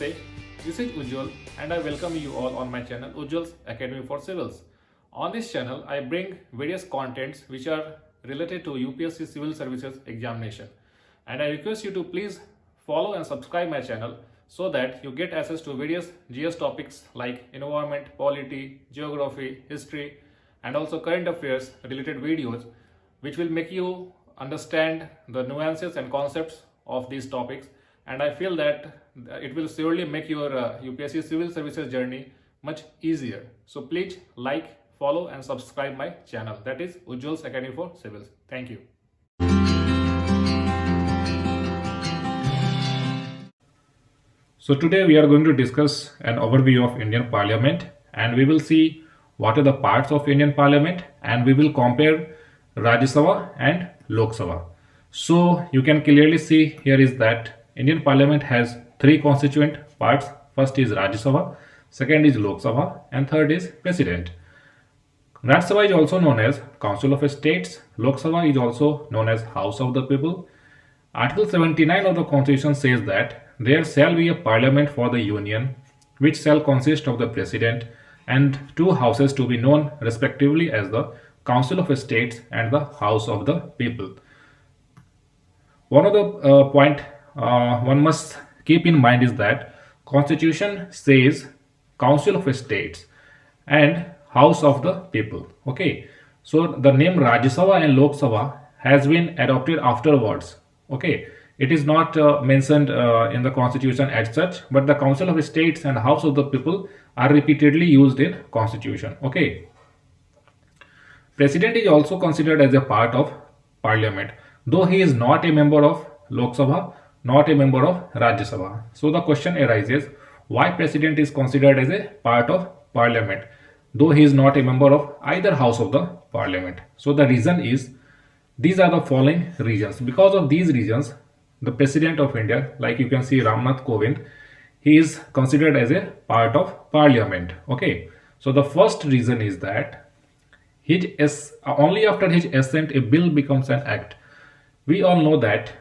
Namaste, this is Ujjwal and I welcome you all on my channel Ujjwal's Academy for Civils. On this channel, I bring various contents which are related to UPSC Civil Services examination, and I request you to please follow and subscribe my channel so that you get access to various GS topics like environment, polity, geography, history and also current affairs related videos which will make you understand the nuances and concepts of these topics, and I feel that it will surely make your UPSC Civil Services journey much easier. So please like, follow and subscribe my channel, that is Ujjwal's Academy for Civils. Thank you. So today we are going to discuss an overview of Indian Parliament, and we will see what are the parts of Indian Parliament, and we will compare Rajya Sabha and Lok Sabha. So you can clearly see here is that Indian Parliament has three constituent parts. First is Rajya Sabha, second is Lok Sabha, and third is President. Rajya Sabha is also known as Council of States. Lok Sabha is also known as House of the People. Article 79 of the Constitution says that there shall be a parliament for the Union, which shall consist of the President and two houses to be known respectively as the Council of States and the House of the People. One of the point one must keep in mind is that Constitution says Council of States and House of the People. Okay, so the name Rajya Sabha and Lok Sabha has been adopted afterwards. Okay, it is not mentioned in the Constitution as such, but the Council of States and House of the People are repeatedly used in Constitution. Okay, President is also considered as a part of Parliament, though he is not a member of Lok Sabha, not a member of Rajya Sabha. So the question arises, why President is considered as a part of Parliament, though he is not a member of either House of the Parliament? So the reason is, these are the following reasons. Because of these reasons, the President of India, like you can see Ramnath Kovind, he is considered as a part of Parliament. Okay, so the first reason is that only after his assent a bill becomes an act. We all know that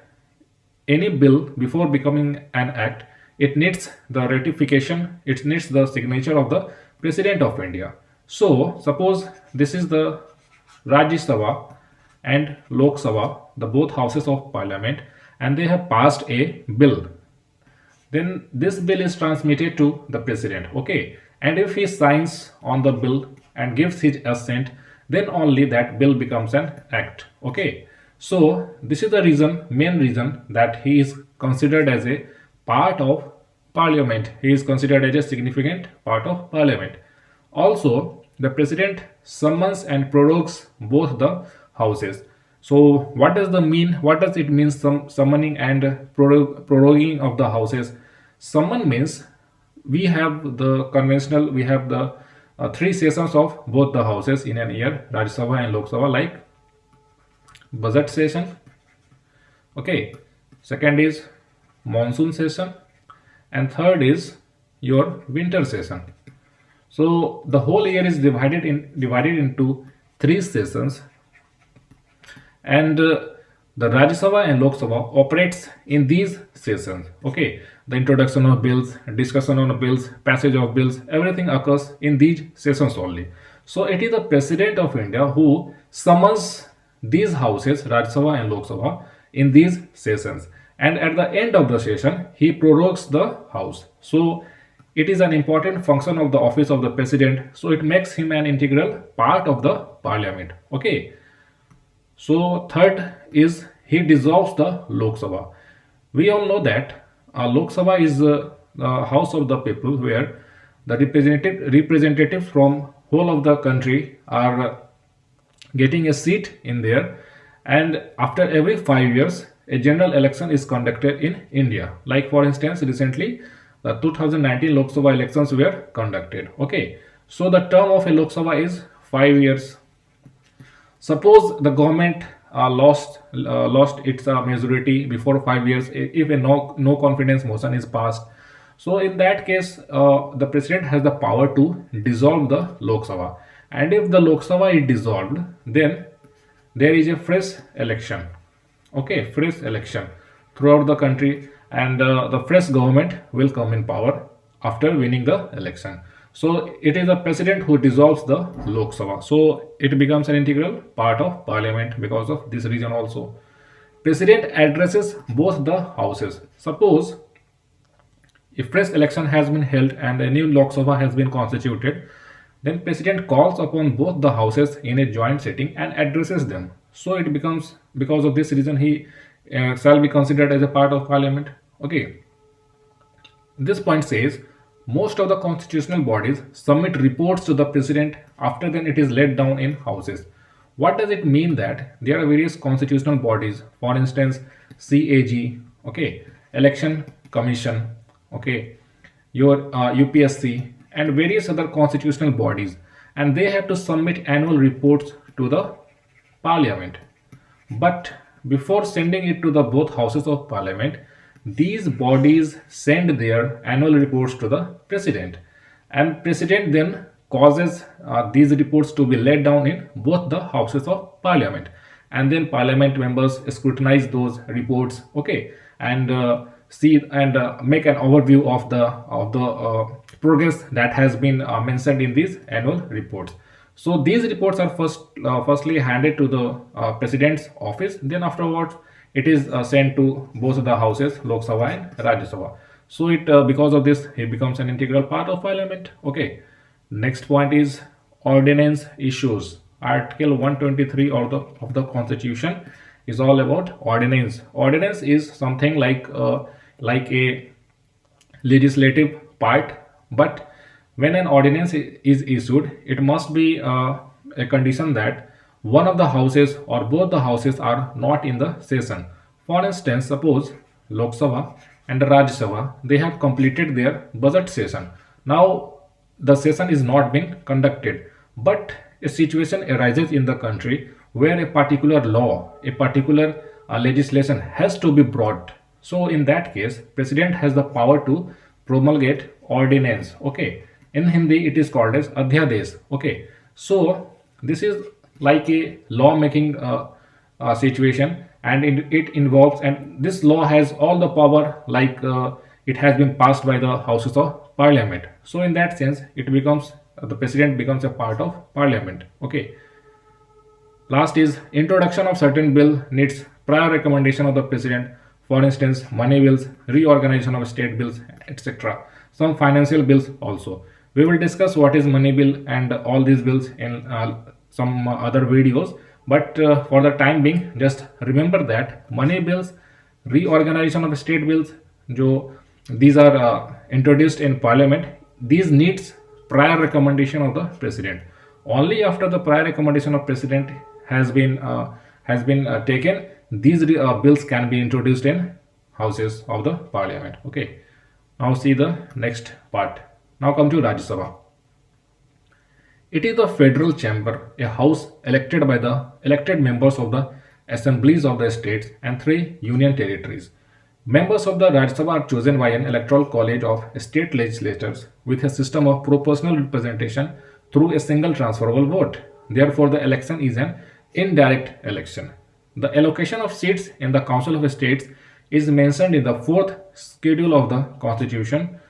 any bill before becoming an act, it needs the ratification, it needs the signature of the President of India. So suppose this is the Rajya Sabha and Lok Sabha, the both houses of Parliament, and they have passed a bill. Then this bill is transmitted to the President. Okay, and if he signs on the bill and gives his assent, then only that bill becomes an act. Okay, so this is the reason, main reason, that he is considered as a part of Parliament. He is considered as a significant part of Parliament. Also, the President summons and prorogues both the houses. So what does it mean, summoning and proroguing of the houses? Summon means we have the three sessions of both the houses in an year, Rajya Sabha and Lok Sabha, like budget session. Okay, second is monsoon session, and third is your winter session. So the whole year is divided into three sessions, and the Rajya Sabha and Lok Sabha operates in these sessions. Okay, the introduction of bills, discussion on bills, passage of bills, everything occurs in these sessions only. So it is the President of India who summons these houses, Rajya Sabha and Lok Sabha, in these sessions, and at the end of the session he prorogues the house. So it is an important function of the office of the President, so it makes him an integral part of the Parliament. Okay, so third is he dissolves the Lok Sabha. We all know that Lok Sabha is the House of the People, where the representatives from whole of the country are getting a seat in there, and after every 5 years a general election is conducted in India. Like for instance, recently the 2019 Lok Sabha elections were conducted. Okay, so the term of a Lok Sabha is 5 years. Suppose the government lost its majority before 5 years, if a no confidence motion is passed. So in that case, the President has the power to dissolve the Lok Sabha, and if the Lok Sabha is dissolved, then there is a fresh election. Okay, fresh election throughout the country, and the fresh government will come in power after winning the election. So it is the president who dissolves the Lok Sabha. So it becomes an integral part of parliament because of this reason also. President addresses both the houses. Suppose if fresh election has been held and a new Lok Sabha has been constituted, then president calls upon both the houses in a joint sitting and addresses them. So it becomes, because of this reason, he shall be considered as a part of parliament. Okay. This point says most of the constitutional bodies submit reports to the president, after then it is laid down in houses. What does it mean that there are various constitutional bodies, for instance, CAG, okay, Election Commission, okay, your UPSC, and various other constitutional bodies, and they have to submit annual reports to the parliament. But before sending it to the both houses of parliament, these bodies send their annual reports to the president, and president then causes these reports to be laid down in both the houses of parliament, and then parliament members scrutinize those reports, okay, and see and make an overview of the progress that has been mentioned in these annual reports. So these reports are firstly handed to the president's office. Then afterwards, it is sent to both the houses, Lok Sabha and Rajya Sabha. So it because of this, it becomes an integral part of parliament. Okay. Next point is ordinance issues. Article 123 of the Constitution is all about ordinance. Ordinance is something like a legislative part, but when an ordinance is issued, it must be a condition that one of the houses or both the houses are not in the session. For instance, suppose Lok Sabha and Rajya Sabha, they have completed their budget session. Now the session is not being conducted, but a situation arises in the country where a particular law, a particular legislation has to be brought. So in that case, president has the power to promulgate ordinance. Okay, in Hindi it is called as adhyadesh. Okay, so this is like a law making situation, and it involves, and this law has all the power, like it has been passed by the houses of parliament. So in that sense, it becomes the president becomes a part of parliament. Okay. Last is introduction of certain bill needs prior recommendation of the president. For instance, money bills, reorganization of state bills, etc. Some financial bills also. We will discuss what is money bill and all these bills in some other videos. But for the time being, just remember that money bills, reorganization of state bills, these are introduced in parliament. These needs prior recommendation of the president. Only after the prior recommendation of president has been taken, these bills can be introduced in houses of the parliament. Okay. Now see the next part. Now come to Rajya Sabha. It is the federal chamber, a house elected by the elected members of the assemblies of the states and 3 union territories. Members of the Rajya Sabha are chosen by an electoral college of state legislators with a system of proportional representation through a single transferable vote. Therefore, the election is an indirect election. The allocation of seats in the Council of States is mentioned in the 4th schedule of the Constitution.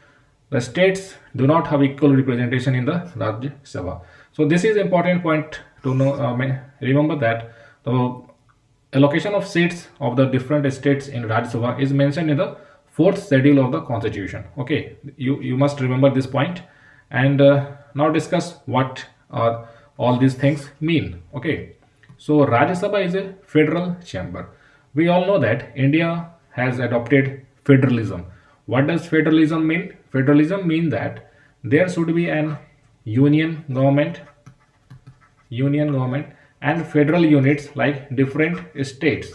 The states do not have equal representation in the Rajya Sabha. So this is important point to know. Remember that the allocation of seats of the different states in Rajya Sabha is mentioned in the 4th schedule of the Constitution. Okay, you must remember this point, and now discuss what all these things mean. Okay, so Rajya Sabha is a federal chamber. We all know that India has adopted federalism. What does federalism mean? Federalism means that there should be an union government and federal units like different states,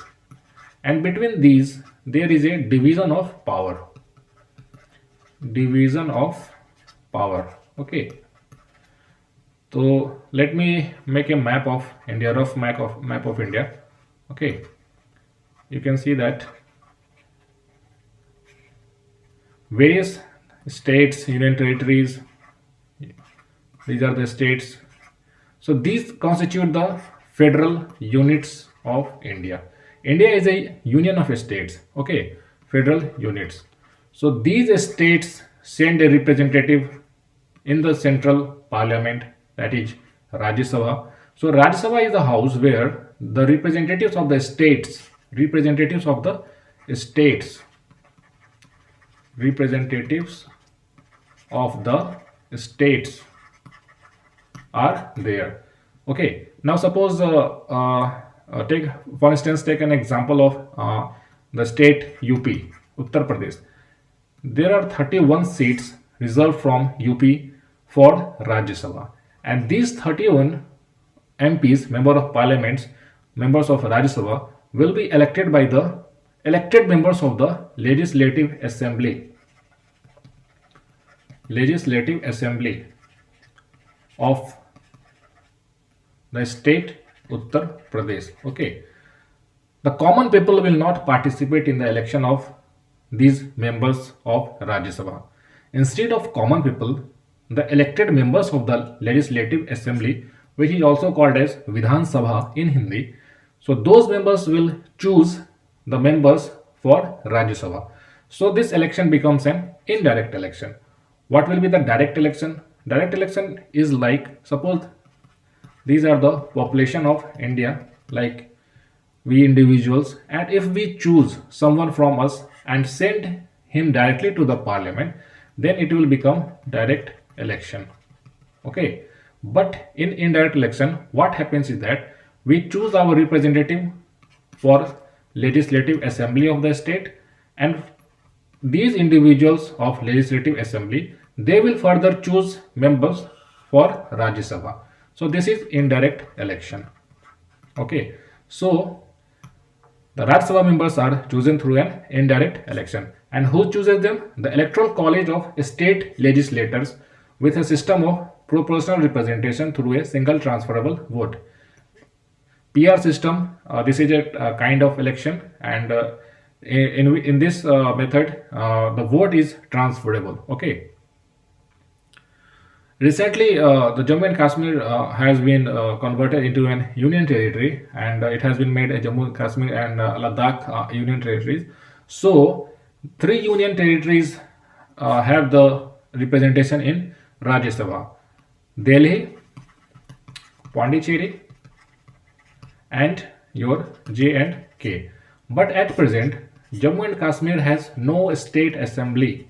and between these there is a division of power. Okay, so let me make a map of India, rough map of India. Okay, you can see that various states, union territories, these are the states. So these constitute the federal units of India. India is a union of states. Okay, federal units. So these states send a representative in the central parliament, that is Rajya Sabha. So Rajya Sabha is the house where the representatives of the states are there. Okay, now suppose take for instance, take an example of the state UP, Uttar Pradesh. There are 31 seats reserved from UP for Rajya Sabha, and these 31 MPs, member of parliaments, members of Rajya Sabha, will be elected by the elected members of the legislative assembly of the state Uttar Pradesh. Okay, the common people will not participate in the election of these members of Rajya Sabha. Instead of common people, the elected members of the legislative assembly, which is also called as Vidhan Sabha in Hindi, so those members will choose the members for Rajya Sabha. So this election becomes an indirect election. What will be the direct election? Direct election is like, suppose these are the population of India, like we individuals, and if we choose someone from us and send him directly to the parliament, then it will become direct election. Okay, but in indirect election, what happens is that we choose our representative for legislative assembly of the state, and these individuals of legislative assembly, they will further choose members for Rajya Sabha. So this is indirect election. Okay, so the Rajya Sabha members are chosen through an indirect election. And who chooses them? The Electoral College of State Legislators, with a system of proportional representation through a single transferable vote. PR system, this is a kind of election, and in this method, the vote is transferable. Okay. Recently, the Jammu and Kashmir has been converted into an union territory, and it has been made a Jammu and Kashmir and Ladakh union territories. So, 3 union territories have the representation in Rajya Sabha: Delhi, Pondicherry, and your J and K. But at present, Jammu and Kashmir has no state assembly,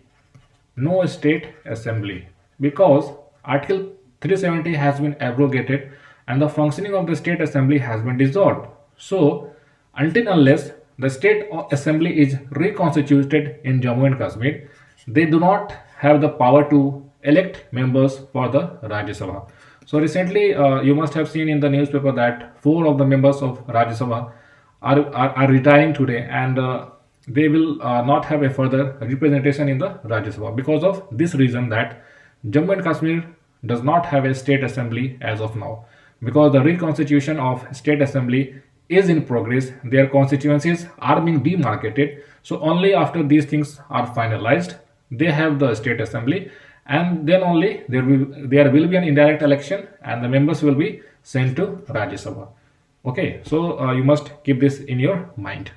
because Article 370 has been abrogated and the functioning of the state assembly has been dissolved. So, until unless the state assembly is reconstituted in Jammu and Kashmir, they do not have the power to elect members for the Rajya Sabha. So recently, you must have seen in the newspaper that 4 of the members of Rajya Sabha are retiring today, and they will not have a further representation in the Rajya Sabha because of this reason, that Jammu and Kashmir does not have a state assembly as of now, because the reconstitution of state assembly is in progress. Their constituencies are being demarcated. So only after these things are finalized, they have the state assembly, and then only there will be an indirect election and the members will be sent to Rajya Sabha. Okay, so you must keep this in your mind.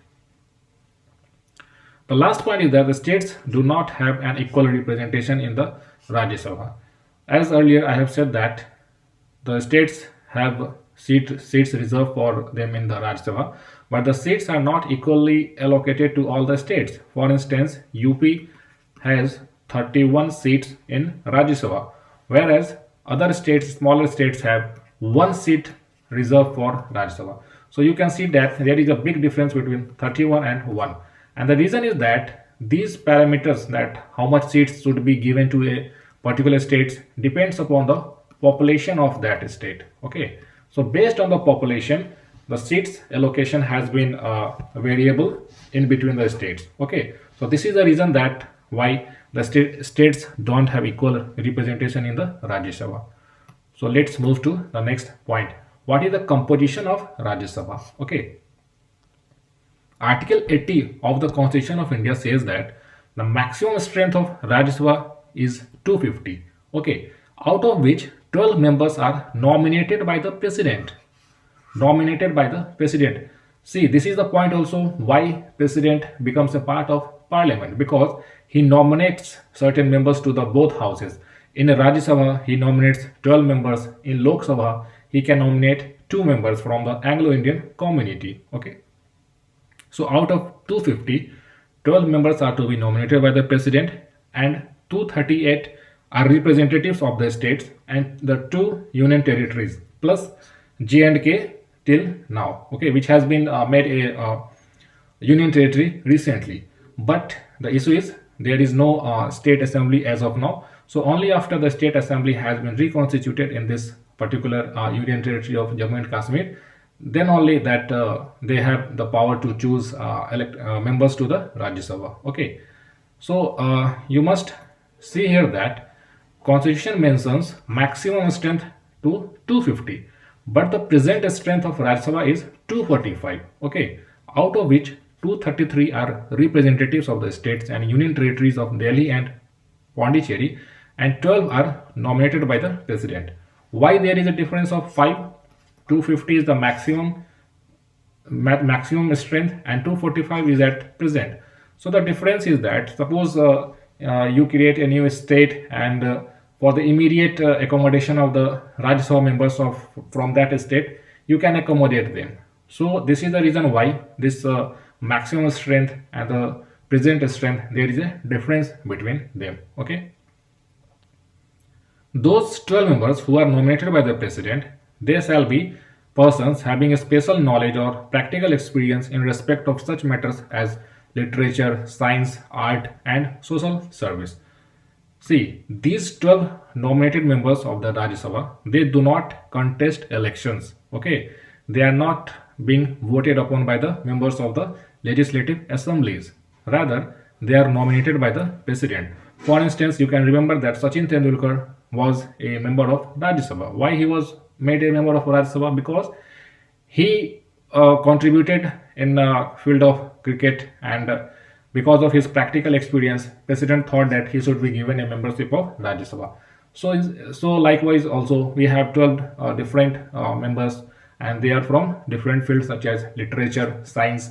The last point is that the states do not have an equal representation in the Rajya Sabha. As earlier I have said that the states have seats reserved for them in the Rajya Sabha, but the seats are not equally allocated to all the states. For instance, UP has 31 seats in Rajya Sabha, whereas other states, smaller states, have 1 seat reserved for Rajya Sabha. So you can see that there is a big difference between 31 and 1. And the reason is that these parameters, that how much seats should be given to a particular state, depends upon the population of that state. Okay, so based on the population, the seats allocation has been variable in between the states. Okay, so this is the reason that why the states don't have equal representation in the Rajya Sabha. So let's move to the next point. What is the composition of Rajya Sabha? Okay, Article 80 of the Constitution of India says that the maximum strength of Rajya Sabha is 250. Okay, out of which 12 members are nominated by the president. See, this is the point also why president becomes a part of parliament, because he nominates certain members to the both houses. In Rajya Sabha, he nominates 12 members. In Lok Sabha, he can nominate 2 members from the Anglo-Indian community. Okay. So out of 250, 12 members are to be nominated by the president, and 238 are representatives of the states and the 2 union territories plus J&K till now, okay, which has been made a union territory recently. But the issue is there is no state assembly as of now. So only after the state assembly has been reconstituted in this particular union territory of Jammu and Kashmir, then only that they have the power to choose elect members to the Rajya Sabha. Okay, so you must see here that constitution mentions maximum strength to 250, but the present strength of Rajya Sabha is 245. Okay, out of which 233 are representatives of the states and union territories of Delhi and Pondicherry, and 12 are nominated by the president. Why there is a difference of 5? 250 is the maximum strength and 245 is at present. So the difference is that suppose you create a new state, and for the immediate accommodation of the Rajya Sabha members of from that state, you can accommodate them. So this is the reason why this maximum strength and the present strength, there is a difference between them. Okay. Those 12 members who are nominated by the president, they shall be persons having a special knowledge or practical experience in respect of such matters as literature, science, art, and social service. See, these 12 nominated members of the Rajya Sabha, they do not contest elections. Okay, they are not being voted upon by the members of the legislative assemblies. Rather, they are nominated by the president. For instance, you can remember that Sachin Tendulkar was a member of Rajya Sabha. Why he was made a member of Rajya Sabha? Because he contributed in field of cricket, and because of his practical experience, president thought that he should be given a membership of Rajya Sabha. So likewise also we have 12 different members, and they are from different fields such as literature, science.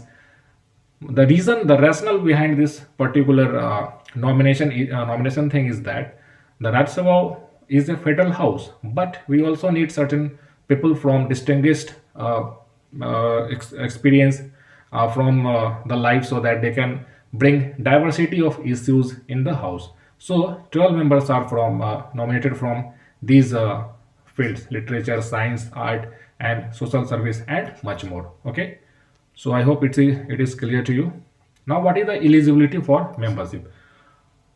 The rationale behind this particular nomination thing is that the Rajya Sabha is a federal house, but we also need certain people from distinguished experience from the life, so that they can bring diversity of issues in the house. So 12 members are from nominated from these fields: literature, science, art, and social service, and much more. Okay, so I hope it is clear to you. Now, what is the eligibility for membership?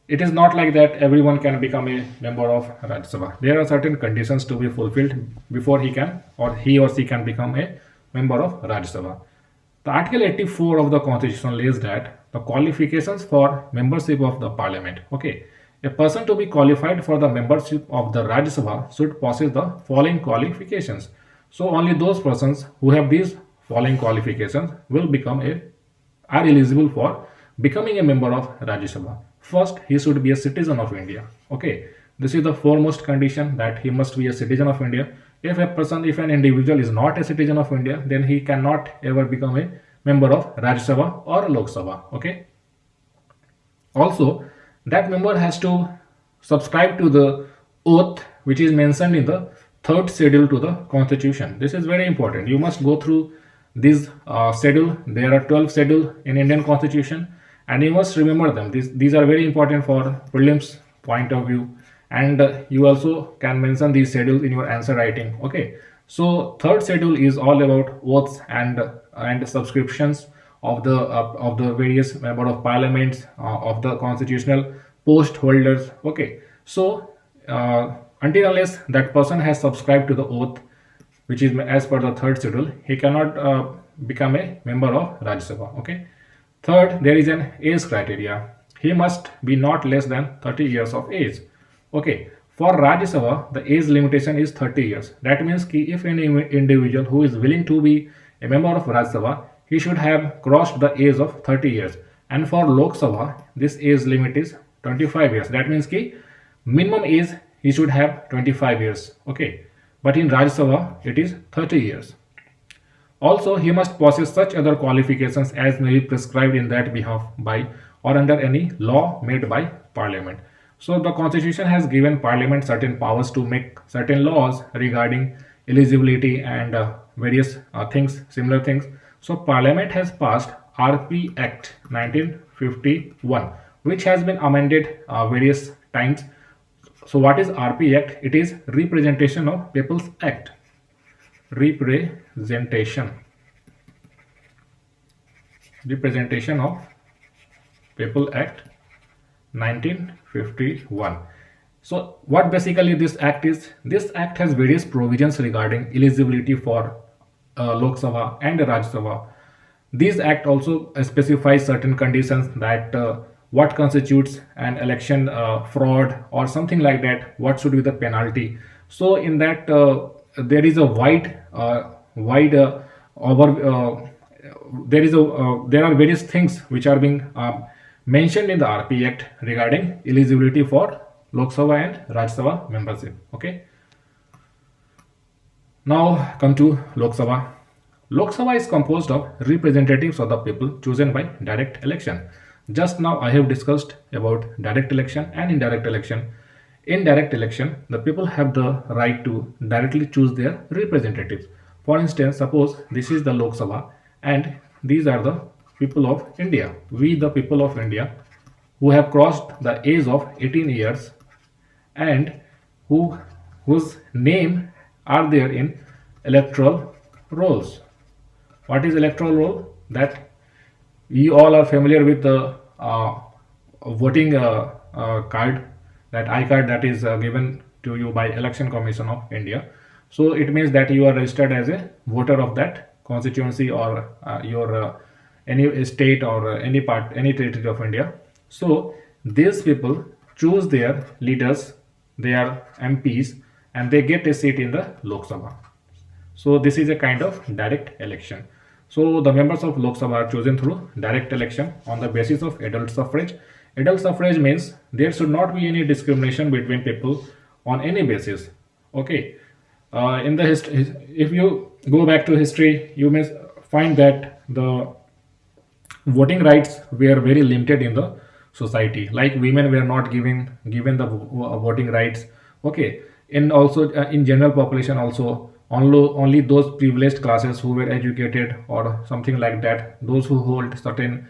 It is not like that everyone can become a member of Rajya Sabha. There are certain conditions to be fulfilled before he or she can become a member of Rajya Sabha. The Article 84 of the Constitution lays that the qualifications for membership of the Parliament. Okay, a person to be qualified for the membership of the Rajya Sabha should possess the following qualifications. So only those persons who have these following qualifications are eligible for becoming a member of Rajya Sabha. First, he should be a citizen of India. Okay, this is the foremost condition, that he must be a citizen of India. If an individual is not a citizen of India, then he cannot ever become a member of Rajya Sabha or Lok Sabha. Okay. Also, that member has to subscribe to the oath which is mentioned in the third schedule to the Constitution. This is very important. You must go through this schedule. There are 12 schedules in Indian Constitution, and you must remember them. These are very important for prelims point of view, and you also can mention these schedules in your answer writing. Okay, so third schedule is all about oaths and subscriptions of the various member of parliaments, of the constitutional post holders. Okay, so until unless that person has subscribed to the oath which is as per the third schedule, he cannot become a member of Rajya Sabha. Okay. Third, there is an age criteria. He must be not less than 30 years of age. Okay. For Rajya Sabha, the age limitation is 30 years. That means if any individual who is willing to be a member of Rajya Sabha, he should have crossed the age of 30 years. And for Lok Sabha, this age limit is 25 years. That means minimum age he should have 25 years. Okay. But in Rajya Sabha, it is 30 years. Also, he must possess such other qualifications as may be prescribed in that behalf by or under any law made by Parliament. So the Constitution has given Parliament certain powers to make certain laws regarding eligibility and various things, similar things. So Parliament has passed RP Act 1951, which has been amended various times. So what is RP Act? It is Representation of People's Act. Representation of People Act 1951. So what basically this act is? This act has various provisions regarding eligibility for Lok Sabha and Rajya Sabha. This act also specifies certain conditions that what constitutes an election fraud or something like that, what should be the penalty. So in that there is a wide over there are various things which are being mentioned in the RP Act regarding eligibility for Lok Sabha and Rajya Sabha membership. Okay. Now come to Lok Sabha. Lok Sabha is composed of representatives of the people chosen by direct election. Just now I have discussed about direct election and indirect election. In direct election, the people have the right to directly choose their representatives. For instance, suppose this is the Lok Sabha and these are the people of India. We, the people of India, who have crossed the age of 18 years and whose name are there in electoral rolls. What is electoral roll? That you all are familiar with the voting card, that I card that is given to you by Election Commission of India. So it means that you are registered as a voter of that constituency or your any state or any part, any territory of India. So these people choose their leaders, their MPs, and they get a seat in the Lok Sabha. So this is a kind of direct election. So the members of Lok Sabha are chosen through direct election on the basis of adult suffrage. Adult suffrage means there should not be any discrimination between people on any basis. Okay. In the history, if you go back to history, you may find that the voting rights were very limited in the society. Like women were not given the voting rights. Okay. And also in general population also, only those privileged classes who were educated or something like that, those who hold certain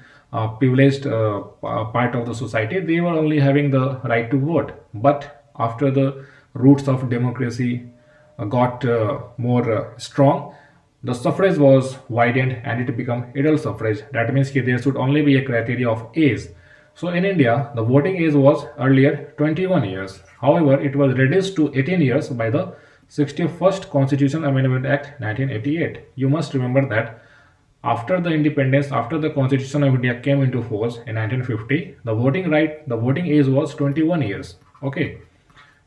privileged part of the society, they were only having the right to vote. But after the roots of democracy got more strong, the suffrage was widened and it became adult suffrage. That means there should only be a criteria of age. So in India, the voting age was earlier 21 years. However, it was reduced to 18 years by the 61st Constitutional Amendment Act 1988. You must remember that after the independence, after the Constitution of India came into force in 1950, the voting age was 21 years. Okay.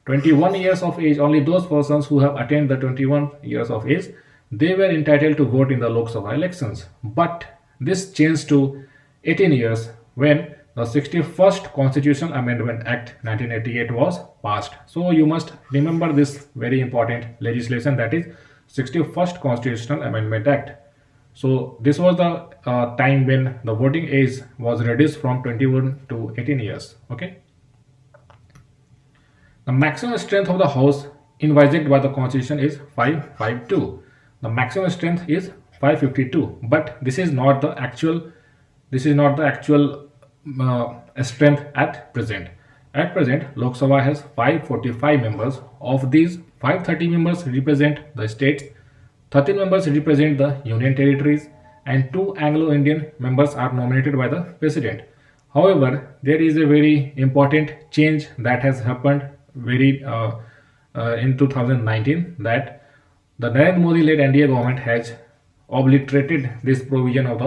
21 years of age, only those persons who have attained the 21 years of age, they were entitled to vote in the Lok Sabha elections. But this changed to 18 years when the 61st Constitutional Amendment Act 1988 was passed. So you must remember this very important legislation, that is 61st Constitutional Amendment Act. So this was the time when the voting age was reduced from 21 to 18 years. Okay. The maximum strength of the House envisaged by the Constitution is 552. The maximum strength is 552, but this is not the actual. Strength at present. At present, Lok Sabha has 545 members. Of these, 530 members represent the states, 13 members represent the union territories, and 2 Anglo-Indian members are nominated by the president. However, there is a very important change that has happened in 2019, that the Narendra Modi-led NDA government has obliterated this provision of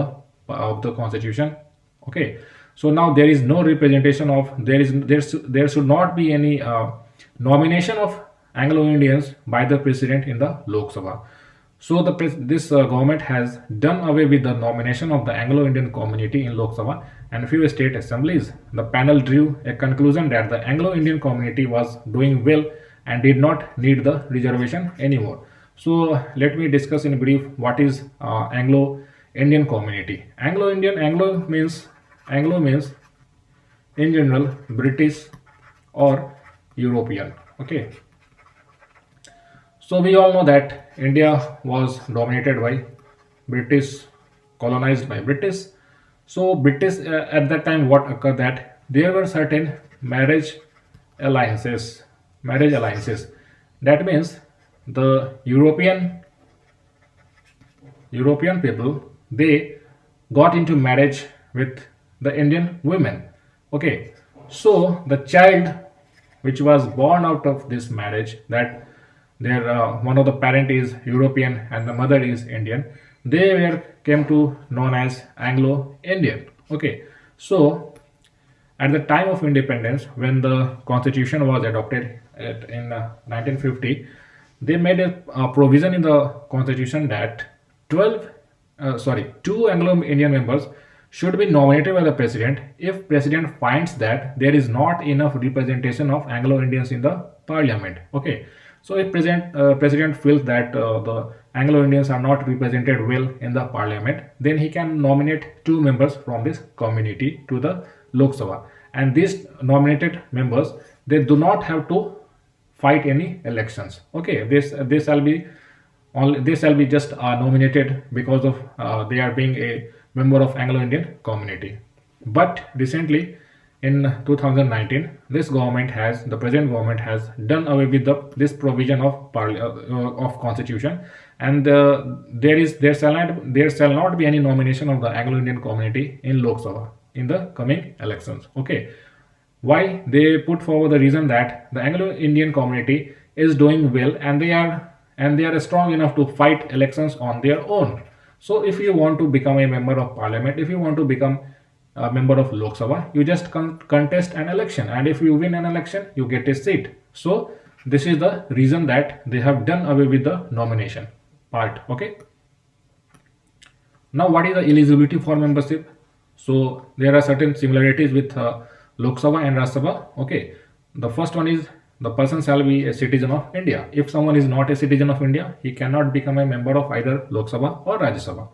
the constitution. Okay, so now there is no representation of there should not be any nomination of Anglo-Indians by the president in the Lok Sabha. So this government has done away with the nomination of the Anglo-Indian community in Lok Sabha and few state assemblies. The panel drew a conclusion that the Anglo-Indian community was doing well and did not need the reservation anymore. So let me discuss in brief what is Anglo-Indian community. Anglo means in general British or European. Okay, so we all know that India was dominated by British, colonized by British. So British at that time, what occurred that there were certain alliances, marriage alliances. That means the European people, they got into marriage with the Indian women. Okay, so the child which was born out of this marriage, that their one of the parent is European and the mother is Indian, they were came to known as Anglo-Indian. Okay, so at the time of independence, when the constitution was adopted in 1950, they made a provision in the constitution that 2 Anglo-Indian members should be nominated by the president if president finds that there is not enough representation of Anglo-Indians in the parliament. Okay, so if president feels that the Anglo-Indians are not represented well in the parliament, then he can nominate 2 members from this community to the Lok Sabha, and these nominated members, they do not have to fight any elections. Okay, this shall be only, they shall be just nominated because of they are being a member of Anglo-Indian community. But recently, in 2019, the present government has done away with this provision of constitution, and there shall not be any nomination of the Anglo-Indian community in Lok Sabha in the coming elections. Okay, why? They put forward the reason that the Anglo-Indian community is doing well, and they are strong enough to fight elections on their own. So if you want to become a member of parliament, if you want to become a member of Lok Sabha, you just contest an election, and if you win an election, you get a seat. So this is the reason that they have done away with the nomination part. Okay, now what is the eligibility for membership? So there are certain similarities with Lok Sabha and Rajya Sabha. Okay, the first one is the person shall be a citizen of India. If someone is not a citizen of India, he cannot become a member of either Lok Sabha or Rajya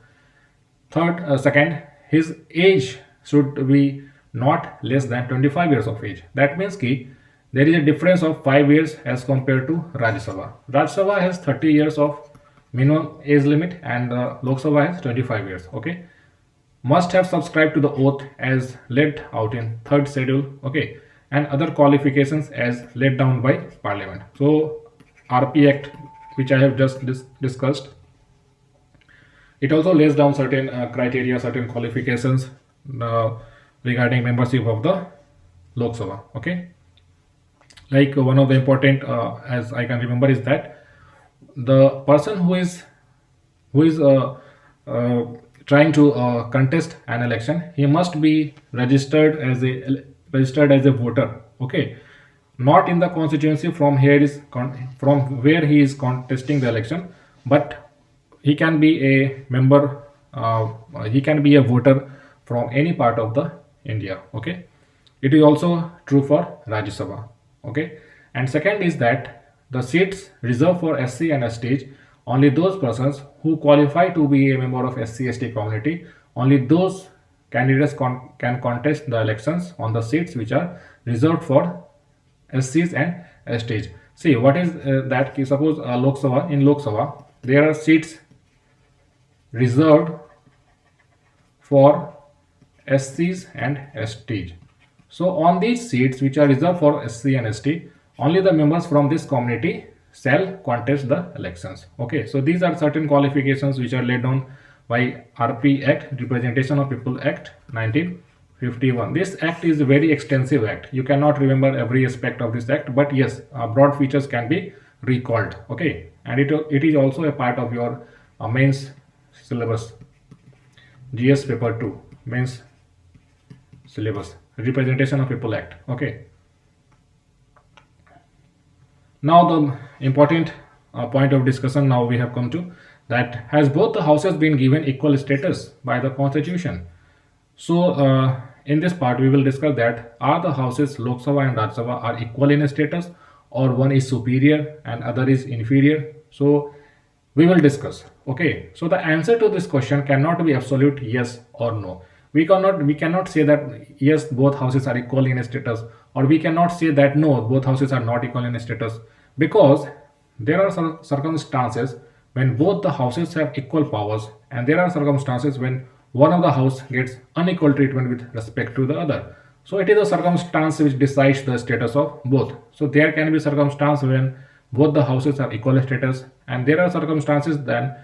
Sabha. Second, his age should be not less than 25 years of age. That means ki there is a difference of 5 years as compared to Rajya Sabha. Rajya Sabha has 30 years of minimum age limit, and Lok Sabha has 25 years. Okay, must have subscribed to the oath as laid out in third schedule. Okay, and other qualifications as laid down by parliament. So RP Act, which I have just discussed, it also lays down certain criteria, certain qualifications regarding membership of the Lok Sabha. Okay, like one of the important, as I can remember, is that the person who is trying to contest an election, he must be registered as a voter. Okay, not in the constituency from from where he is contesting the election, but he can be a member. He can be a voter from any part of the India. Okay, it is also true for Rajya Sabha. Okay, and second is that the seats reserved for SC and ST, only those persons who qualify to be a member of SC/ST community, only those candidates can contest the elections on the seats which are reserved for SCs and STs. See, what is that? Suppose in Lok Sabha, there are seats reserved for SCs and STs. So on these seats which are reserved for SC and ST, only the members from this community shall contest the elections. Okay, so these are certain qualifications which are laid down by RP Act, Representation of People Act 1951. This act is a very extensive act. You cannot remember every aspect of this act, but yes, broad features can be recalled. Okay, and it is also a part of your mains syllabus, GS paper 2 mains syllabus, Representation of People Act. Okay, now the important point of discussion now we have come to, that has both the houses been given equal status by the constitution? So in this part we will discuss that are the houses Lok Sabha and Rajya Sabha are equal in status, or one is superior and other is inferior. So we will discuss. Okay, so the answer to this question cannot be absolute yes or no. we cannot say that yes, both houses are equal in status, or we cannot say that no, both houses are not equal in status, because there are some circumstances when both the houses have equal powers, and there are circumstances when one of the house gets unequal treatment with respect to the other. So it is a circumstance which decides the status of both. So there can be circumstance when both the houses have equal status, and there are circumstances then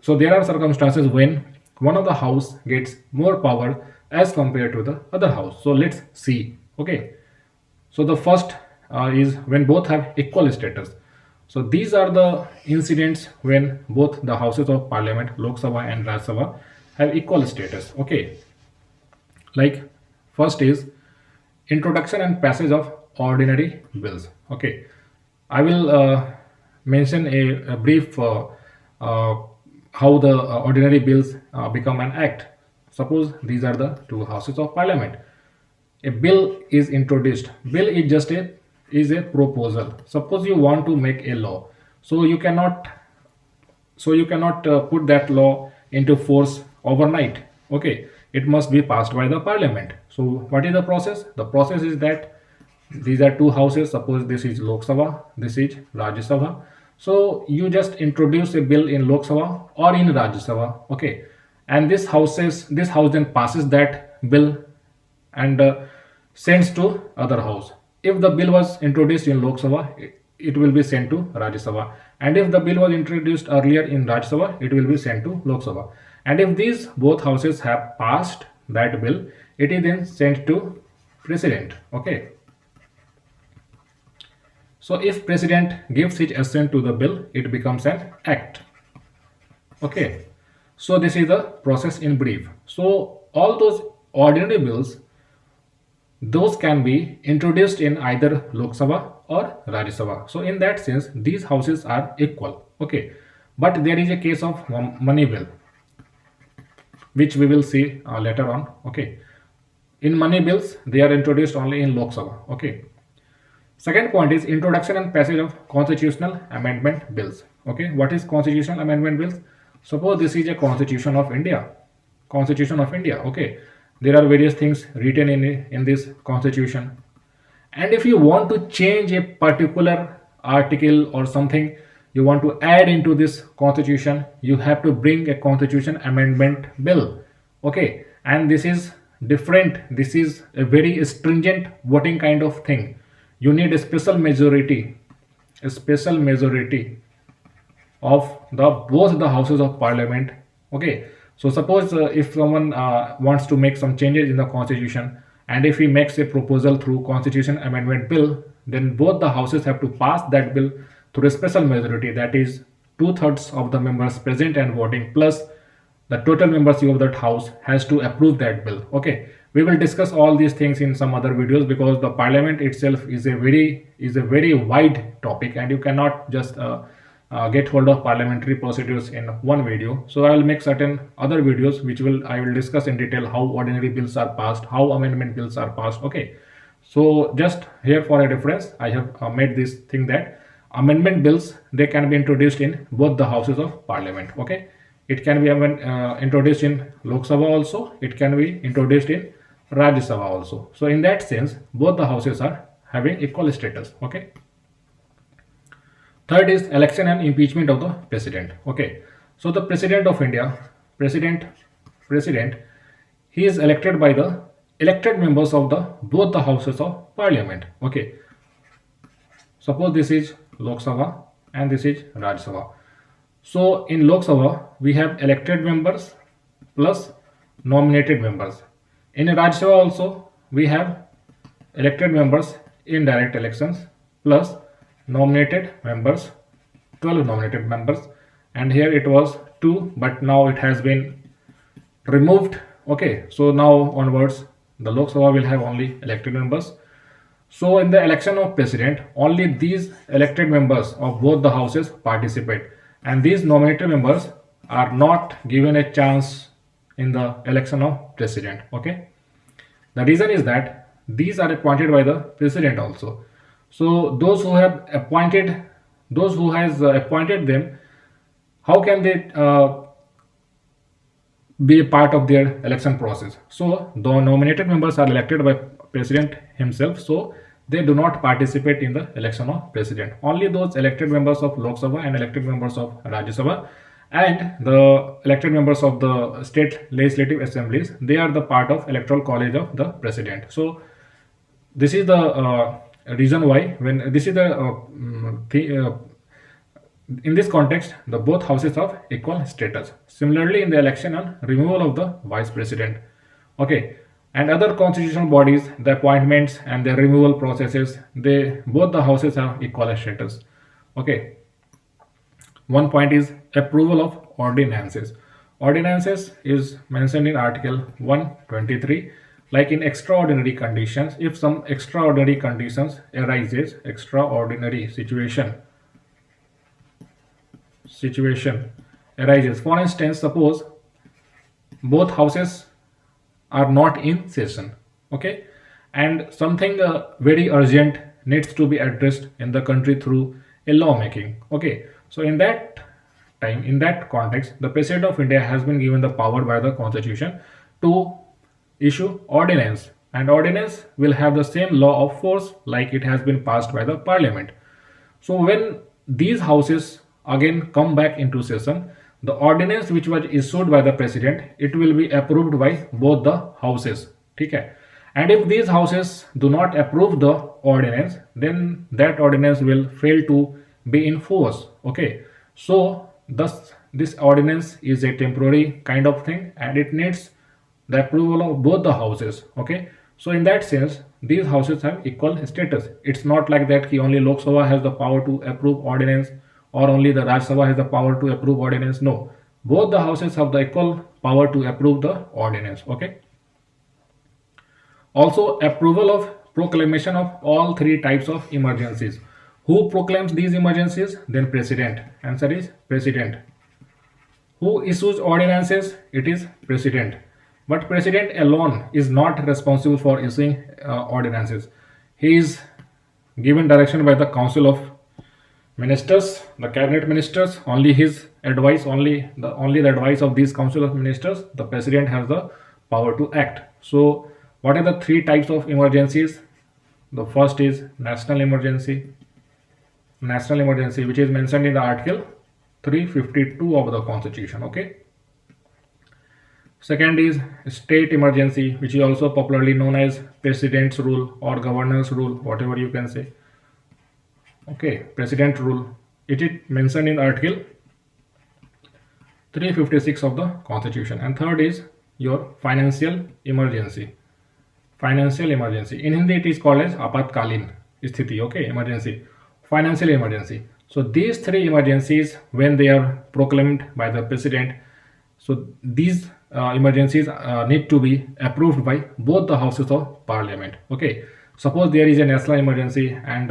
so there are circumstances when one of the house gets more power as compared to the other house. So let's see. Okay, so the first is when both have equal status. So these are the incidents when both the houses of parliament, Lok Sabha and Rajya Sabha, have equal status. Okay, like first is introduction and passage of ordinary bills. Okay, I will mention a brief uh, how the ordinary bills become an act. Suppose these are the two houses of parliament. A bill is introduced. Bill is just a proposal. Suppose you want to make a law, so you cannot put that law into force overnight. Okay, it must be passed by the parliament. So what is the process? The process is that these are two houses. Suppose this is Lok Sabha, this is Rajya Sabha. So you just introduce a bill in Lok Sabha or in Rajya Sabha. Okay, and this house then passes that bill and sends to other house. If the bill was introduced in Lok Sabha, it will be sent to Rajya Sabha, and if the bill was introduced earlier in Rajya Sabha, it will be sent to Lok Sabha. And if these both houses have passed that bill, it is then sent to president. Okay, so if president gives his assent to the bill, it becomes an act. Okay, so this is the process in brief. So all those ordinary bills, those can be introduced in either Lok Sabha or Rajya Sabha. So in that sense, these houses are equal. Okay, but there is a case of money bill, which we will see later on. Okay, in money bills, they are introduced only in Lok Sabha. Okay. Second point is introduction and passage of constitutional amendment bills. Okay, what is constitutional amendment bills? Suppose this is a constitution of India. Constitution of India. Okay, there are various things written in this constitution, and if you want to change a particular article or something, you want to add into this constitution, you have to bring a constitution amendment bill. Okay, and this is different. This is a very stringent voting kind of thing. You need a special majority of the both the houses of parliament. Okay, so suppose if someone wants to make some changes in the constitution, and if he makes a proposal through constitution amendment bill, then both the houses have to pass that bill through a special majority, that is two-thirds of the members present and voting plus the total membership of that house has to approve that bill. Okay, we will discuss all these things in some other videos, because the parliament itself is a very wide topic, and you cannot just get hold of parliamentary procedures in one video. So I will make certain other videos which I will discuss in detail how ordinary bills are passed, how amendment bills are passed. Okay, so just here for a reference, I have made this thing that amendment bills, they can be introduced in both the houses of parliament. Okay, it can be introduced in Lok Sabha also, it can be introduced in Rajya Sabha also. So in that sense, both the houses are having equal status. Okay. Third is election and impeachment of the president. Okay, so the president of India, president, he is elected by the elected members of the both the houses of parliament. Okay, suppose this is Lok Sabha and this is Rajya Sabha. So in Lok Sabha, we have elected members plus nominated members. In Rajya Sabha also, we have elected members in direct elections plus nominated members, 12 nominated members, and here it was 2, but now it has been removed. Okay, so now onwards, the Lok Sabha will have only elected members. So in the election of president, only these elected members of both the houses participate, and these nominated members are not given a chance in the election of president. Okay, the reason is that these are appointed by the president also. So those who has appointed them, how can they be a part of their election process. So the nominated members are elected by president himself, so they do not participate in the election of president. Only those elected members of Lok Sabha and elected members of Rajya Sabha and the elected members of the state legislative assemblies, they are the part of electoral college of the president. So this is the reason why, when this is the in this context, the both houses have equal status. Similarly, in the election and removal of the vice president, okay, and other constitutional bodies, the appointments and the removal processes, they both the houses have equal status. Okay, one point is approval of ordinances. Ordinances is mentioned in Article 123. Like in extraordinary conditions, if some extraordinary conditions arises, extraordinary situation arises. For instance, suppose both houses are not in session, okay, and something very urgent needs to be addressed in the country through a lawmaking, okay. So in that time, in that context, the president of India has been given the power by the constitution to issue ordinance, and ordinance will have the same law of force like it has been passed by the parliament. So when these houses again come back into session, the ordinance which was issued by the president, it will be approved by both the houses. Okay? And if these houses do not approve the ordinance, then that ordinance will fail to be in force. Okay. So thus this ordinance is a temporary kind of thing and it needs the approval of both the houses. Okay. So in that sense, these houses have equal status. It's not like that ki only Lok Sabha has the power to approve ordinance or only the Rajya Sabha has the power to approve ordinance. No, both the houses have the equal power to approve the ordinance. Okay. Also, approval of proclamation of all three types of emergencies. Who proclaims these emergencies? Then president. Answer is president. Who issues ordinances? It is president. But president alone is not responsible for issuing ordinances. He is given direction by the council of ministers, the cabinet ministers. Only his advice, only the advice of these council of ministers, the president has the power to act. So what are the three types of emergencies? The first is national emergency, which is mentioned in the article 352 of the constitution. Okay. Second is state emergency, which is also popularly known as president's rule or governor's rule, whatever you can say. Okay, president rule. It is mentioned in article 356 of the constitution. And third is your financial emergency. Financial emergency. In Hindi, it is called as apatkalin sthiti. Okay, emergency. Financial emergency. So these three emergencies, when they are proclaimed by the president, so these emergencies need to be approved by both the houses of parliament. Okay, suppose there is a national emergency and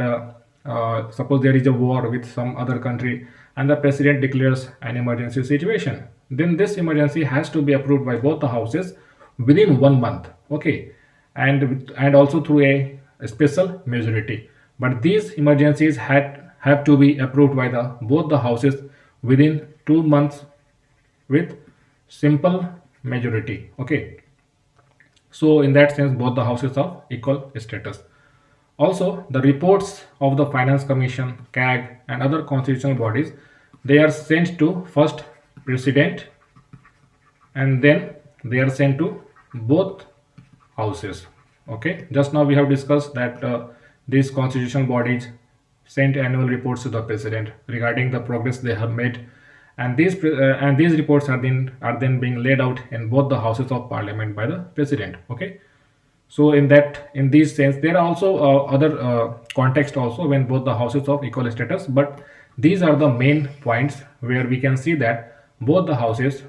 suppose there is a war with some other country and the president declares an emergency situation, then this emergency has to be approved by both the houses within 1 month. Okay, and also through a special majority. But these emergencies have to be approved by both the houses within 2 months with simple majority. Okay, so in that sense, both the houses have equal status. Also, the reports of the Finance Commission, CAG, and other constitutional bodies, they are sent to first president and then they are sent to both houses. Okay, just now we have discussed that these constitutional bodies sent annual reports to the president regarding the progress they have made, and these reports are then being laid out in both the houses of parliament by the president. Okay. So in this sense, there are also other context also when both the houses of equal status, but these are the main points where we can see that both the houses,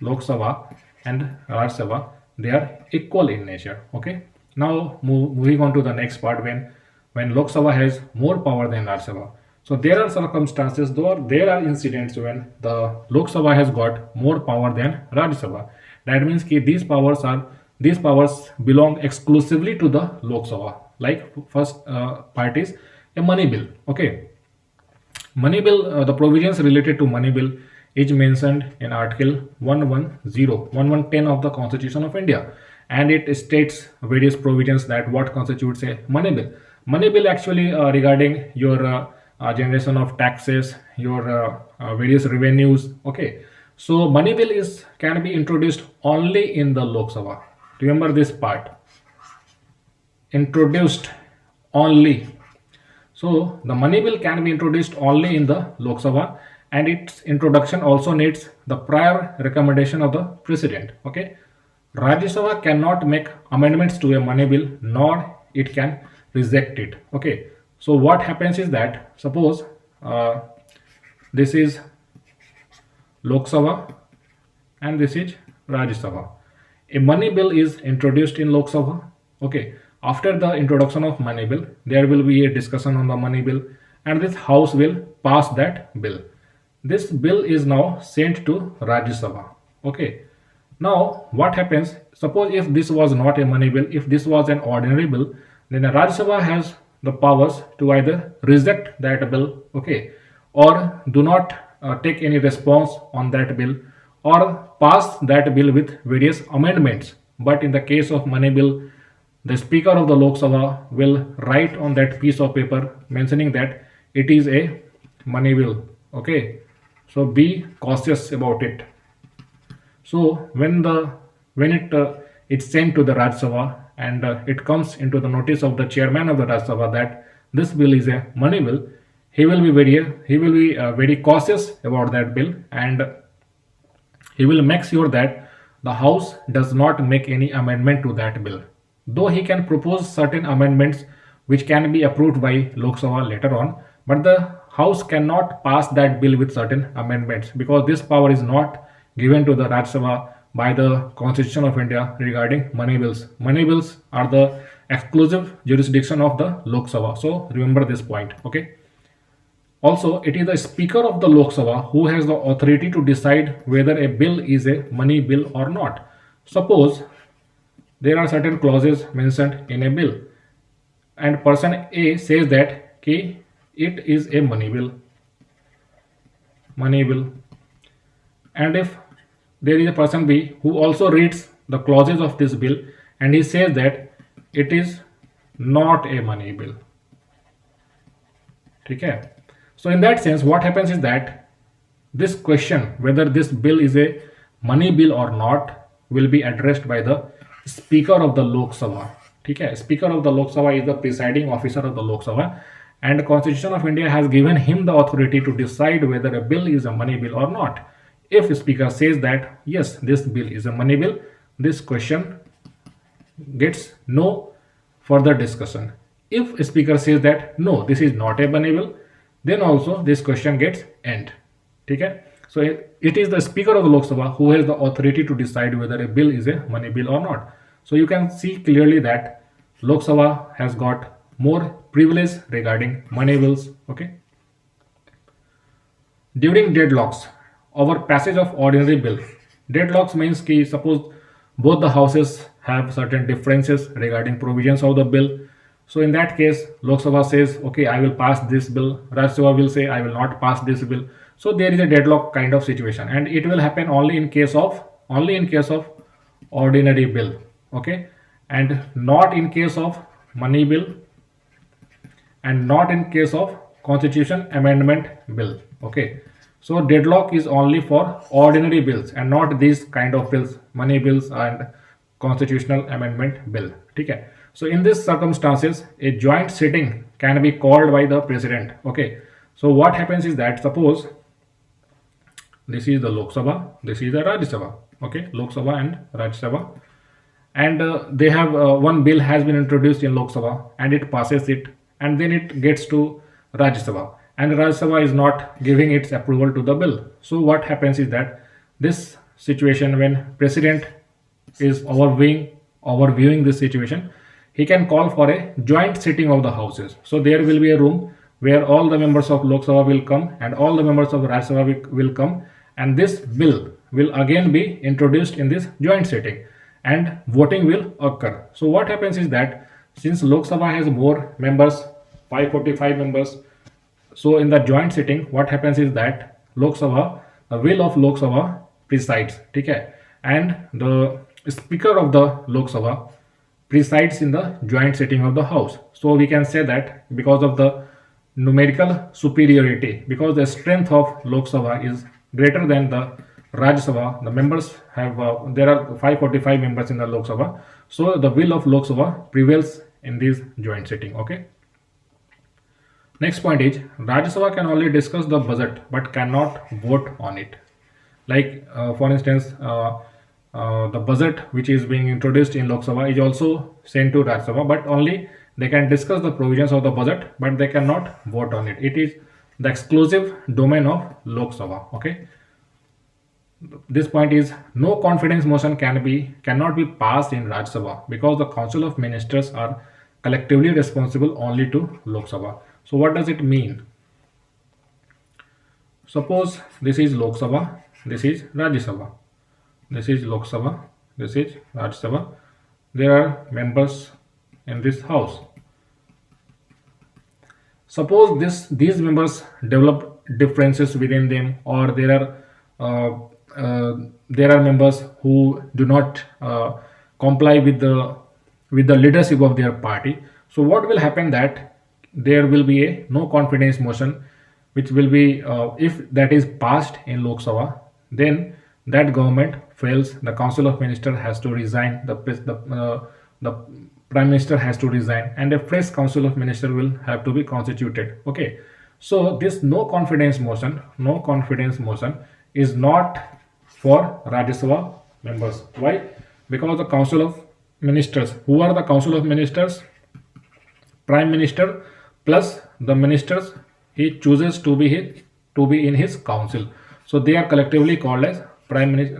Lok Sabha and Rajya Sabha, they are equal in nature. Okay. Now moving on to the next part, when Lok Sabha has more power than Rajya Sabha. So there are circumstances, though there are incidents when the Lok Sabha has got more power than Rajya Sabha. That means that these powers belong exclusively to the Lok Sabha. Like first part is a money bill. Okay, money bill. The provisions related to money bill is mentioned in Article 110 of the Constitution of India, and it states various provisions that what constitutes a money bill. Money bill actually regarding your generation of taxes, your various revenues. Okay, so money bill is can be introduced only in the Lok Sabha. Remember this part. Introduced only. So the money bill can be introduced only in the Lok Sabha, and its introduction also needs the prior recommendation of the president. Okay, Rajya Sabha cannot make amendments to a money bill, nor it can reject it. Okay, so what happens is that suppose this is Lok Sabha and this is Rajya Sabha. A money bill is introduced in Lok Sabha. Okay, after the introduction of money bill, there will be a discussion on the money bill, and this house will pass that bill. This bill is now sent to Rajya Sabha. Okay, now what happens? Suppose if this was not a money bill, if this was an ordinary bill, then the Rajya Sabha has the powers to either reject that bill, okay, or do not take any response on that bill, or pass that bill with various amendments. But in the case of money bill, the Speaker of the Lok Sabha will write on that piece of paper mentioning that it is a money bill. Okay, so be cautious about it. So when it's sent to the Rajya Sabha, and it comes into the notice of the chairman of the Rajya Sabha that this bill is a money bill, he will be very cautious about that bill, and he will make sure that the House does not make any amendment to that bill. Though he can propose certain amendments which can be approved by Lok Sabha later on, but the House cannot pass that bill with certain amendments, because this power is not given to the Rajya Sabha by the Constitution of India regarding money bills. Money bills are the exclusive jurisdiction of the Lok Sabha. So remember this point. Okay. Also, it is the Speaker of the Lok Sabha who has the authority to decide whether a bill is a money bill or not. Suppose there are certain clauses mentioned in a bill, and person A says that it is a money bill. And if there is a person B who also reads the clauses of this bill, and he says that it is not a money bill. Okay. So in that sense, what happens is that this question whether this bill is a money bill or not will be addressed by the Speaker of the Lok Sabha. Okay. Speaker of the Lok Sabha is the presiding officer of the Lok Sabha, and the Constitution of India has given him the authority to decide whether a bill is a money bill or not. If the Speaker says that yes, this bill is a money bill, this question gets no further discussion. If a Speaker says that no, this is not a money bill, then also this question gets end. Okay? So it is the Speaker of the Lok Sabha who has the authority to decide whether a bill is a money bill or not. So you can see clearly that Lok Sabha has got more privilege regarding money bills. Okay. During deadlocks, over passage of ordinary bill. Deadlocks means ki suppose both the houses have certain differences regarding provisions of the bill. So in that case, Lok Sabha says, okay, I will pass this bill. Rajya Sabha will say, I will not pass this bill. So there is a deadlock kind of situation, and it will happen only in case of ordinary bill. Okay, and not in case of money bill, and not in case of constitution amendment bill. Okay, so deadlock is only for ordinary bills and not these kind of bills, money bills and constitutional amendment bill. Okay, so in these circumstances, a joint sitting can be called by the president. Okay, so what happens is that suppose this is the Lok Sabha, this is the Rajya Sabha. Okay, Lok Sabha and Rajya Sabha, and they have one bill has been introduced in Lok Sabha, and it passes it, and then it gets to Rajya Sabha, and Rajya Sabha is not giving its approval to the bill. So what happens is that this situation, when president is overviewing this situation, he can call for a joint sitting of the houses. So there will be a room where all the members of Lok Sabha will come and all the members of Rajya Sabha will come, and this bill will again be introduced in this joint sitting, and voting will occur. So what happens is that since Lok Sabha has more members, 545 members, so in the joint sitting, what happens is that Lok Sabha, will of Lok Sabha presides, ठीक है, and the speaker of the Lok Sabha presides in the joint sitting of the house. So we can say that because of the numerical superiority, because the strength of Lok Sabha is greater than the Rajya Sabha, the members have there are 545 members in the Lok Sabha, so the will of Lok Sabha prevails in this joint sitting. Okay. Next point is Rajya Sabha can only discuss the budget but cannot vote on it. Like for instance, the budget which is being introduced in Lok Sabha is also sent to Rajya Sabha, but only they can discuss the provisions of the budget, but they cannot vote on it. It is the exclusive domain of Lok Sabha. Okay. This point is no confidence motion cannot be passed in Rajya Sabha because the Council of Ministers are collectively responsible only to Lok Sabha. So what does it mean? Suppose this is Lok Sabha, this is Rajya Sabha. This is Lok Sabha, this is Rajya Sabha. There are members in this house. Suppose these members develop differences within them, or there are members who do not comply with the leadership of their party. So what will happen that there will be a no confidence motion, which will be if that is passed in Lok Sabha, then that government fails. The Council of Ministers has to resign. The Prime Minister has to resign, and a fresh Council of Ministers will have to be constituted. Okay, so this no confidence motion is not for Rajya Sabha members. Why? Because the Council of Ministers, who are the Council of Ministers? Prime Minister plus the ministers he chooses to be in his council. So they are collectively called as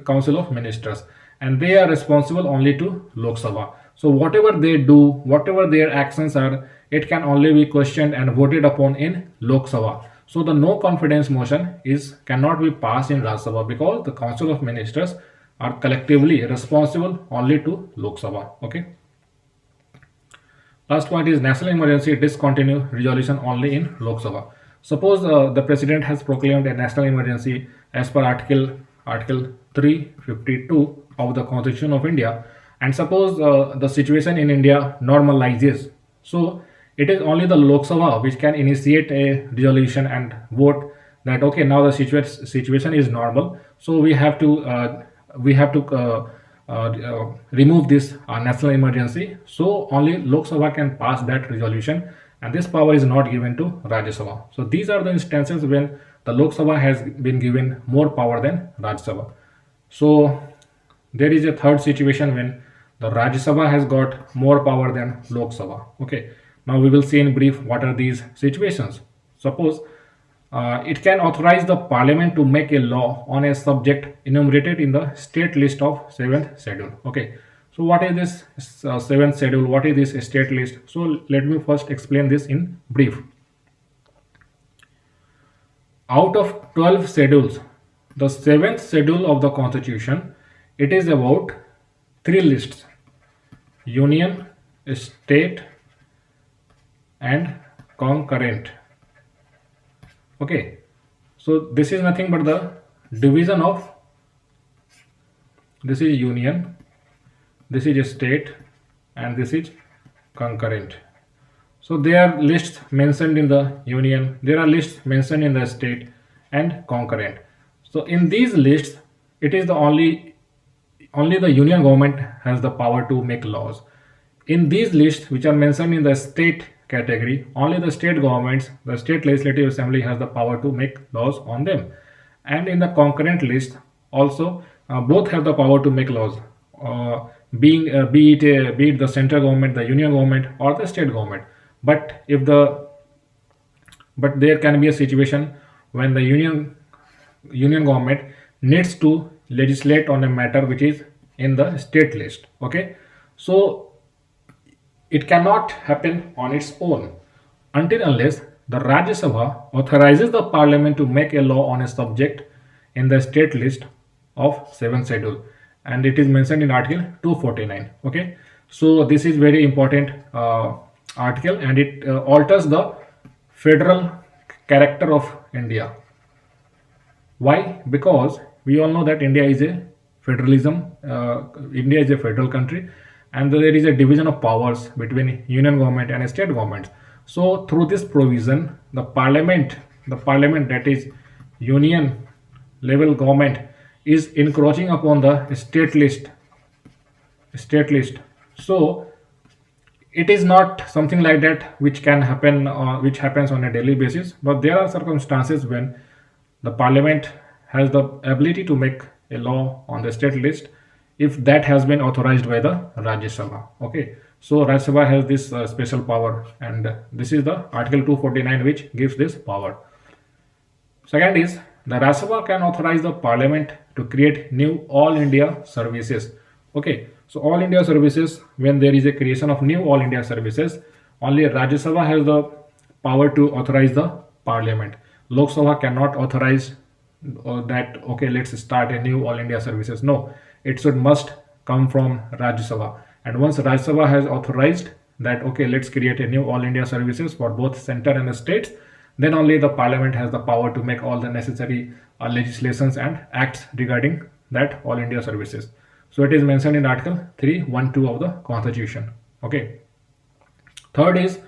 Council of Ministers, and they are responsible only to Lok Sabha. So whatever they do, whatever their actions are, it can only be questioned and voted upon in Lok Sabha. So the no confidence motion cannot be passed in Rajya Sabha because the Council of Ministers are collectively responsible only to Lok Sabha. Okay. Last point is national emergency discontinue resolution only in Lok Sabha. Suppose the president has proclaimed a national emergency as per Article 352 of the Constitution of India, and suppose the situation in India normalizes. So it is only the Lok Sabha which can initiate a resolution and vote that okay, now the situation is normal, so we have to remove this national emergency. So only Lok Sabha can pass that resolution, and this power is not given to Rajya Sabha. So these are the instances when the Lok Sabha has been given more power than Rajya Sabha. So there is a third situation when the Rajya Sabha has got more power than Lok Sabha. Okay, now we will see in brief what are these situations. Suppose it can authorize the parliament to make a law on a subject enumerated in the state list of 7th schedule. Okay, so what is this 7th schedule? What is this state list? So let me first explain this in brief. Out of 12 schedules, the 7th schedule of the Constitution, it is about 3 lists: union, state, and concurrent. Okay, so this is nothing but the division of, this is union, this is state, and this is concurrent. So there are lists mentioned in the union, there are lists mentioned in the state, and concurrent. So in these lists, it is only the union government has the power to make laws. In these lists which are mentioned in the state category, only the state governments, the state legislative assembly has the power to make laws on them. And in the concurrent list also, both have the power to make laws, be it the central government, the union government, or the state government. But there can be a situation when the union government needs to legislate on a matter which is in the state list. Okay, so it cannot happen on its own until unless the Rajya Sabha authorizes the parliament to make a law on a subject in the state list of 7th schedule, and it is mentioned in Article 249. Okay, so this is very important article, and it alters the federal character of India. Why? Because we all know that India is a federalism. India is a federal country, and there is a division of powers between union government and state governments. So through this provision, the parliament that is union level government is encroaching upon the state list. So it is not something like that which can happen which happens on a daily basis, but there are circumstances when the parliament has the ability to make a law on the state list if that has been authorized by the Rajya Sabha. Okay, so Rajya Sabha has this special power, and this is the article 249 which gives this power. Second is the Rajya Sabha can authorize the parliament to create new all India services. Okay, so all India services, when there is a creation of new all India services, only Rajya Sabha has the power to authorize the parliament. Lok Sabha cannot authorize that, okay, let's start a new all India services. No, it should must come from Rajya Sabha. And once Rajya Sabha has authorized that, okay, let's create a new all India services for both center and the states, then only the parliament has the power to make all the necessary legislations and acts regarding that all India services. So it is mentioned in Article 312 of the Constitution. Okay. Third is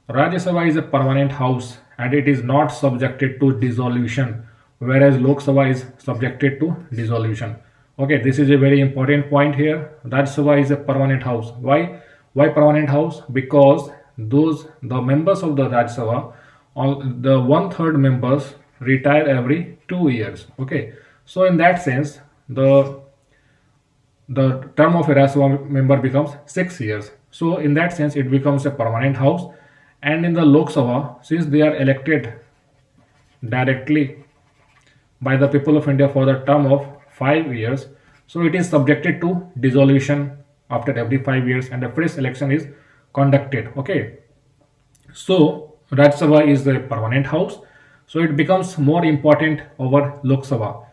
Rajya Sabha is a permanent house and it is not subjected to dissolution, whereas Lok Sabha is subjected to dissolution. Okay, this is a very important point here. Rajya Sabha is a permanent house. Why? Why permanent house? Because the members of the Rajya Sabha, all the 1/3 members retire every 2 years. Okay, so in that sense, the term of a Rajya Sabha member becomes 6 years. So in that sense, it becomes a permanent house. And in the Lok Sabha, since they are elected directly by the people of India for the term of 5 years, so it is subjected to dissolution after every 5 years, and a fresh election is conducted. Okay, so Rajya Sabha is the permanent house, so it becomes more important over Lok Sabha.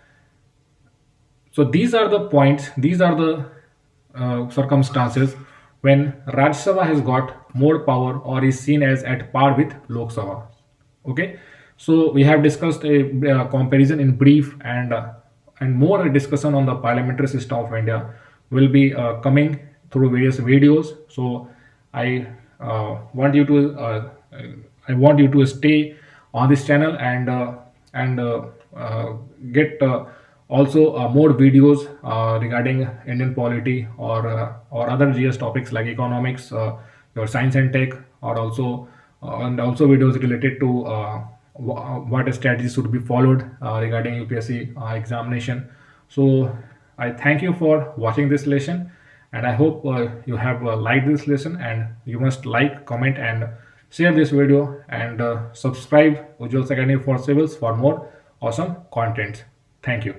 So these are the points, these are the circumstances when Rajya Sabha has got more power or is seen as at par with Lok Sabha. Okay, so we have discussed a comparison in brief, and more discussion on the parliamentary system of India will be coming through various videos. So I want you to stay on this channel and get also more videos regarding Indian polity or other GS topics like economics, your science and tech, or also and also videos related to what strategies should be followed regarding UPSC examination. So I thank you for watching this lesson, and I hope you have liked this lesson, and you must like, comment, and share this video, and subscribe Ujjwal's Academy for Civils for more awesome content. Thank you.